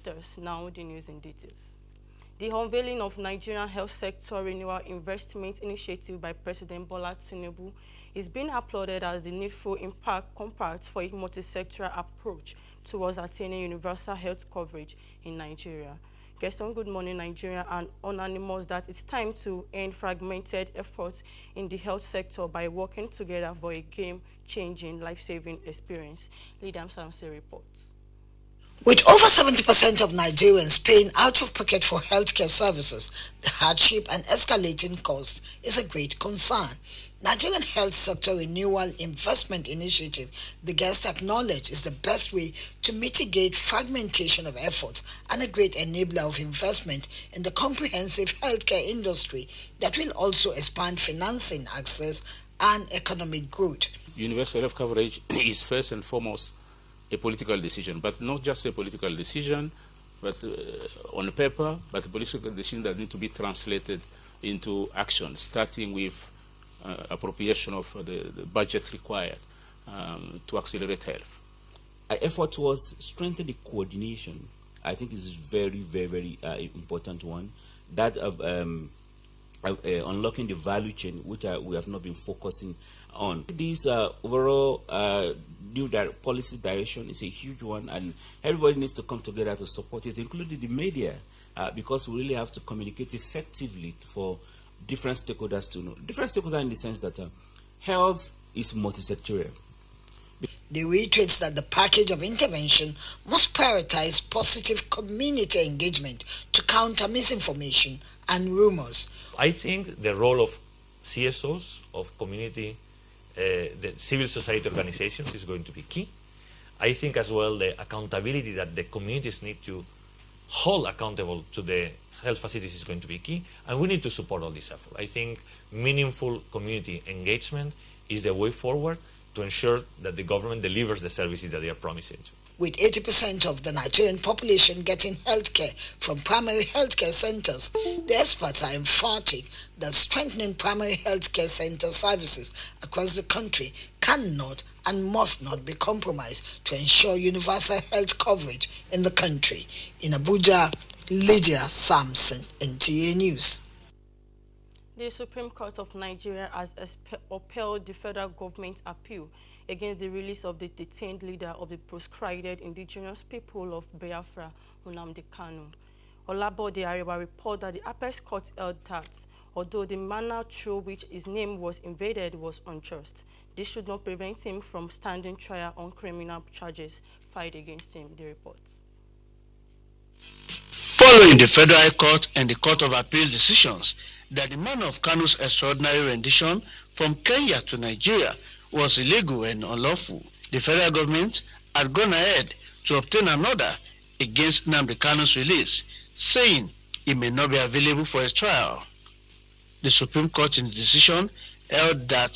sectors. Now the news in details. The unveiling of Nigerian Health Sector Renewal Investment Initiative by President Bola Tinubu is being applauded as the needful compact for a multi-sectoral approach towards attaining universal health coverage in Nigeria. Gaston Good Morning Nigeria and unanimous that it's time to end fragmented efforts in the health sector by working together for a game-changing, life-saving experience. Lidam Samse reports. With over 70% of Nigerians paying out of pocket for healthcare services, the hardship and escalating cost is a great concern. Nigerian Health Sector Renewal Investment Initiative, the guests acknowledge, is the best way to mitigate fragmentation of efforts and a great enabler of investment in the comprehensive healthcare industry that will also expand financing access and economic growth. Universal health coverage is first and foremost a political decision, but not just a political decision, but on paper, but a political decision that needs to be translated into action, starting with appropriation of the budget required to accelerate health. Our effort was strengthen the coordination. I think is very, very, very important one. That of unlocking the value chain, which we have not been focusing on. This overall new policy direction is a huge one, and everybody needs to come together to support it, including the media, because we really have to communicate effectively for different stakeholders to know. Different stakeholders in the sense that health is multisectorial. They reiterate that the package of intervention must prioritize positive community engagement to counter misinformation and rumors. I think the role of CSOs, of community, the civil society organizations is going to be key. I think as well the accountability that the communities need to hold accountable to the health facilities is going to be key, and we need to support all this effort. I think meaningful community engagement is the way forward to ensure that the government delivers the services that they are promising to. With 80% of the Nigerian population getting healthcare from primary healthcare centers, the experts are emphatic that strengthening primary healthcare center services across the country cannot and must not be compromised to ensure universal health coverage in the country. In Abuja, Lydia Samson, NTA News. The Supreme Court of Nigeria has upheld the federal government's appeal against the release of the detained leader of the proscribed indigenous people of Biafra, Nnamdi Kanu. Olabode Arewa reported that the Apex Court held that, although the manner through which his name was invaded was unjust, this should not prevent him from standing trial on criminal charges filed against him, the report. Following the Federal High Court and the Court of Appeal decisions that the manner of Kanu's extraordinary rendition from Kenya to Nigeria was illegal and unlawful, the federal government had gone ahead to obtain an order against Nnamdi Kanu's release, saying he may not be available for his trial. The Supreme Court in the decision held that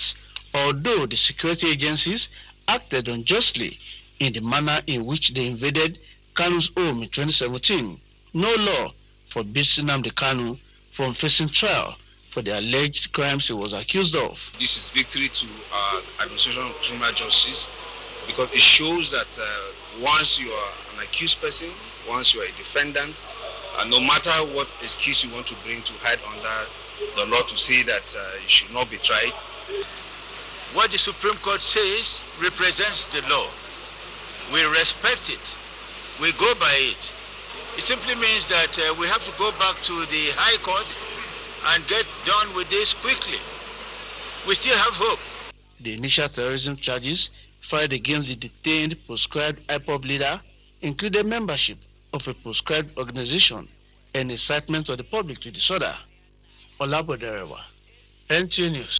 although the security agencies acted unjustly in the manner in which they invaded Kanu's home in 2017, no law forbids Nnamdi Kanu from facing trial for the alleged crimes he was accused of. This is victory to our administration of criminal justice, because it shows that once you are an accused person, once you are a defendant, no matter what excuse you want to bring to hide under the law to say that you should not be tried. What the Supreme Court says represents the law. We respect it. We go by it. It simply means that we have to go back to the High Court and get done with this quickly. We still have hope. The initial terrorism charges filed against the detained proscribed IPOB leader included membership of a proscribed organization and incitement of the public to disorder. Olabode Arewa, NTA News.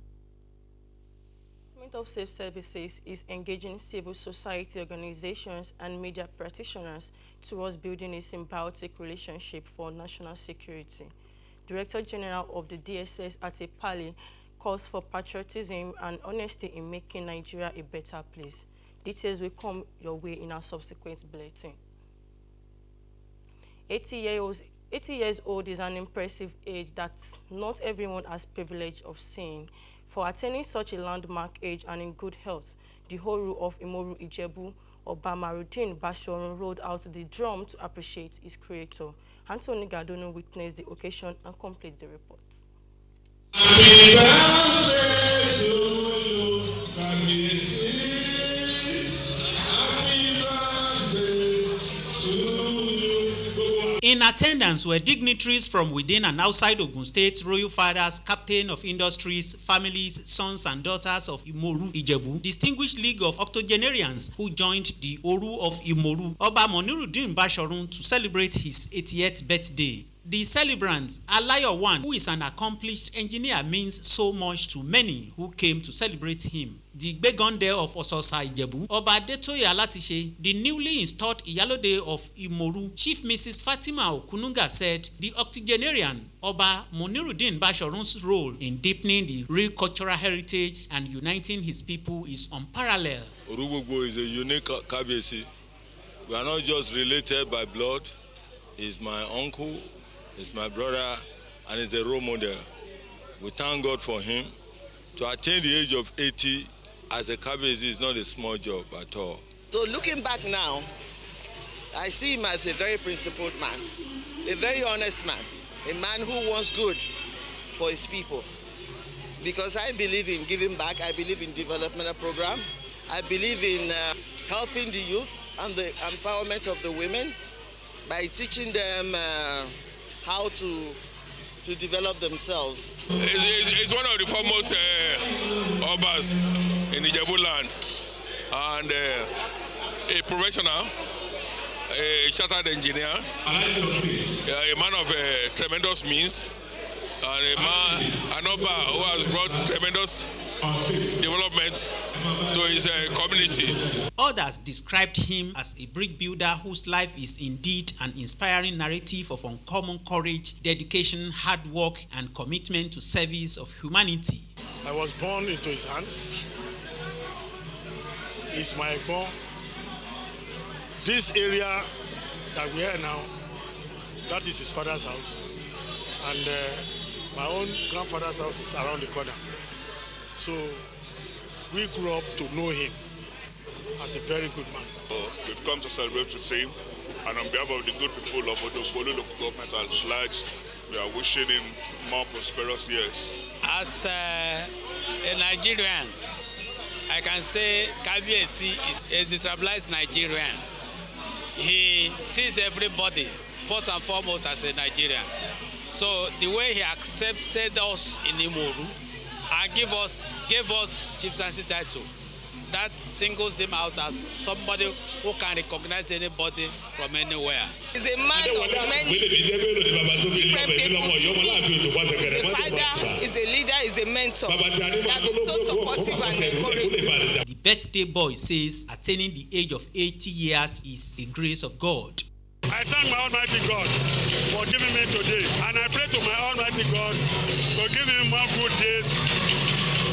Of Safe Services is engaging civil society organizations and media practitioners towards building a symbiotic relationship for national security. Director General of the DSS Ate Pali calls for patriotism and honesty in making Nigeria a better place. Details will come your way in our subsequent bulletin. 80 years old is an impressive age that not everyone has privilege of seeing. For attaining such a landmark age and in good health, the Horu of Imoru Ijebu Obamarudin Bashorun rolled out the drum to appreciate his creator. Anthony Gadono witnessed the occasion and completed the report. In attendance were dignitaries from within and outside Ogun State, royal fathers, captain of industries, families, sons and daughters of Imoru Ijebu, distinguished league of octogenarians who joined the Oru of Imoru, Oba Monirudin Bashorun, to celebrate his 80th birthday. The celebrant, Alayo One, who is an accomplished engineer, means so much to many who came to celebrate him. The Gbegonde of Ososa Ijebu, Oba Adetoye Alatishe, the newly installed Iyalode of Imoru, Chief Mrs. Fatima Okununga, said the octogenarian Oba Monirudin Bashorun's role in deepening the real cultural heritage and uniting his people is unparalleled. Orubugbo is a unique Kabiyesi. We are not just related by blood. He's my uncle, he's my brother, and he's a role model. We thank God for him. To attain the age of 80 as a Kabiyesi is not a small job at all. So looking back now, I see him as a very principled man, a very honest man, a man who wants good for his people. Because I believe in giving back, I believe in development program, I believe in helping the youth and the empowerment of the women by teaching them how to develop themselves. It's one of the foremost obas in Ijebu land, and a professional, a chartered engineer, a man of tremendous means, and an oba who has brought tremendous development to his community. Others described him as a brick builder whose life is indeed an inspiring narrative of uncommon courage, dedication, hard work, and commitment to service of humanity. I was born into his hands. He's my born. This area that we are now, that is his father's house. And my own grandfather's house is around the corner. So we grew up to know him as a very good man. We've come to celebrate with him, and on behalf of the good people of Odobolu local government at large, we are wishing him more prosperous years. As a Nigerian, I can say Kabiyesi is a decentralized Nigerian. He sees everybody first and foremost as a Nigerian. So the way he accepted us in Imoru and gave us chieftaincy title, that singles him out as somebody who can recognize anybody from anywhere. He's a man of many different people. He's a father, he's a leader, he's a mentor. That is so supportive and encouraging. The birthday boy says attaining the age of 80 years is a grace of God. I thank my Almighty God for giving me today, and I pray to my Almighty God to give him more good days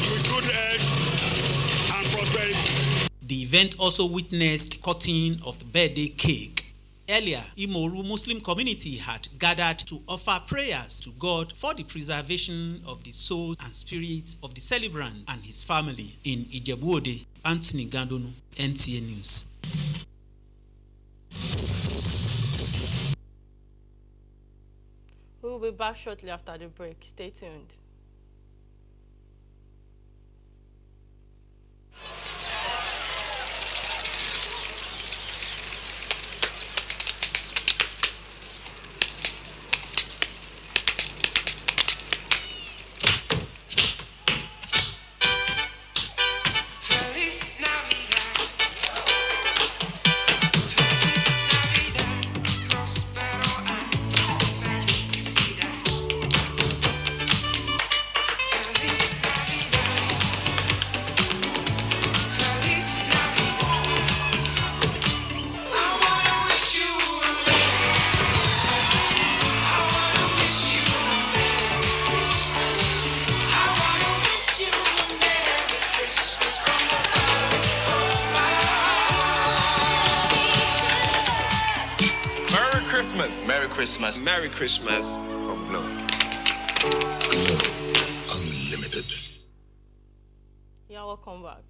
with good health and prosperity. The event also witnessed cutting of the birthday cake. Earlier, Imoru Muslim community had gathered to offer prayers to God for the preservation of the soul and spirit of the celebrant and his family. In Ijebu-Ode, Anthony Gadono, NTA News. We will be back shortly after the break. Stay tuned. Merry Christmas. Merry Christmas. Oh, no. Glow Unlimited. Yeah, welcome back.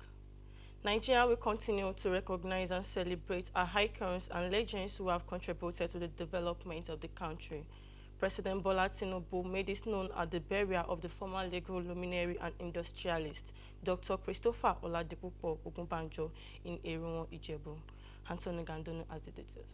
Nigeria will continue to recognize and celebrate our icons and legends who have contributed to the development of the country. President Bola Tinubu made this known at the burial of the former legal luminary and industrialist, Dr. Christopher Oladipupo Ogunbanjo in Erunwo, Ijebu. Anthony Gandonu has the details.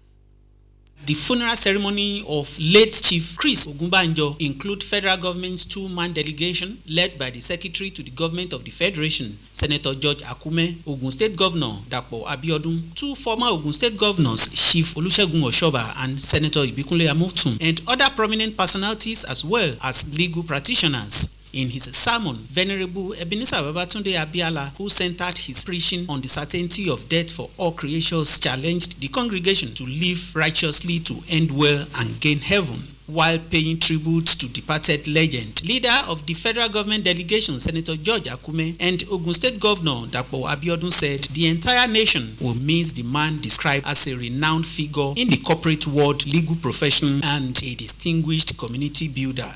The funeral ceremony of late Chief Chris Ogunbanjo include federal government's two-man delegation led by the Secretary to the Government of the Federation, Senator George Akume, Ogun State Governor Dapo Abiodun, two former Ogun State Governors, Chief Olusegun Oshoba and Senator Ibikunle Amoftun, and other prominent personalities as well as legal practitioners. In his sermon, Venerable Ebenezer Babatunde Abiala, who centered his preaching on the certainty of death for all creatures, challenged the congregation to live righteously to end well and gain heaven, while paying tribute to departed legend. Leader of the federal government delegation, Senator George Akume, and Ogun State Governor Dapo Abiodun said the entire nation will miss the man described as a renowned figure in the corporate world, legal profession, and a distinguished community builder.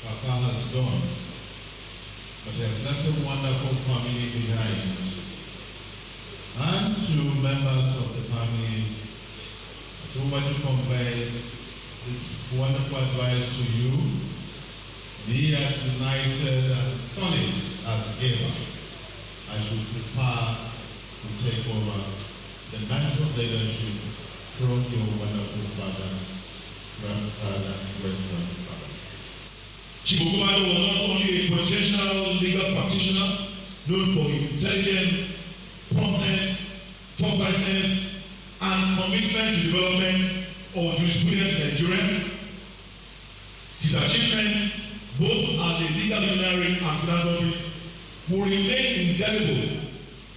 Papa has gone, but he has left a wonderful family behind. And to members of the family, so what you conveys this wonderful advice to you, be as united and solid as ever. I should prepare to take over the mantle of leadership from your wonderful father, grandfather, and great-grandfather. Chief Ogunbanjo was not only a professional legal practitioner known for his intelligence, promptness, forthrightness, and commitment to development of jurisprudence in Nigeria. His achievements, both as a legal luminary and philanthropist, will remain indelible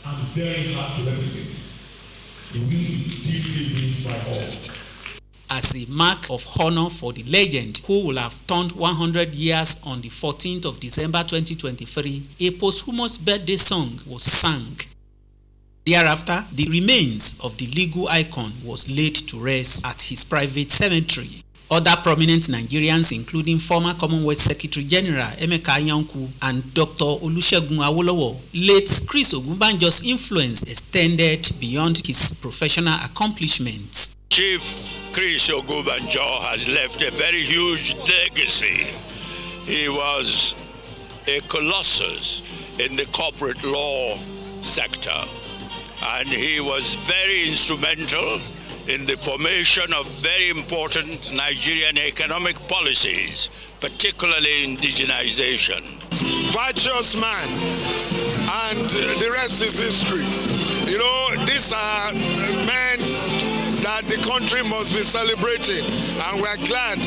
and very hard to replicate. He will be deeply missed by all. As a mark of honor for the legend who will have turned 100 years on the 14th of December 2023, a posthumous birthday song was sung. Thereafter, the remains of the legal icon was laid to rest at his private cemetery. Other prominent Nigerians, including former Commonwealth Secretary General Emeka Anyankwu and Dr. Olusegun Awolowo, late Chris Ogunbanjo's influence extended beyond his professional accomplishments. Chief Chris Ogunbanjo has left a very huge legacy. He was a colossus in the corporate law sector, and he was very instrumental in the formation of very important Nigerian economic policies, particularly indigenization. Virtuous man, and the rest is history. You know, these are men that the country must be celebrating, and we're glad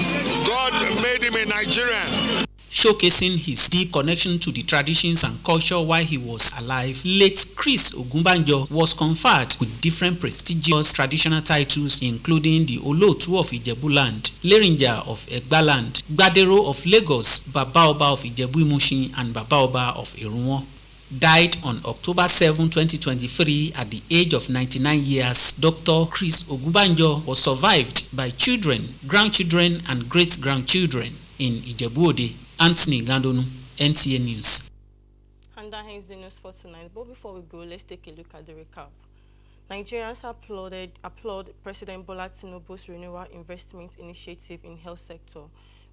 God made him a Nigerian. Showcasing his deep connection to the traditions and culture while he was alive, late Chris Ogunbanjo was conferred with different prestigious traditional titles, including the Olotu of Ijebuland, Lerinja of Egbaland, Gbadero of Lagos, Baba Oba of Ijebu-Imushin, and Baba Oba of Erunwo. Died on October 7, 2023 at the age of 99 years, Dr. Chris Ogunbanjo was survived by children, grandchildren, and great-grandchildren in Ijebu-Ode. Anthony Gandonu, NTA News. And that ends the news for tonight. But before we go, let's take a look at the recap. Nigerians applaud President Bola Tinubu's renewal investment initiative in health sector.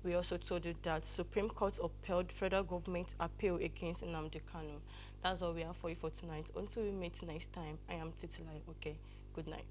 We also told you that Supreme Court upheld federal government appeal against Nnamdi Kanu. That's all we have for you for tonight. Until we meet next time, I am Titilai. Okay, good night.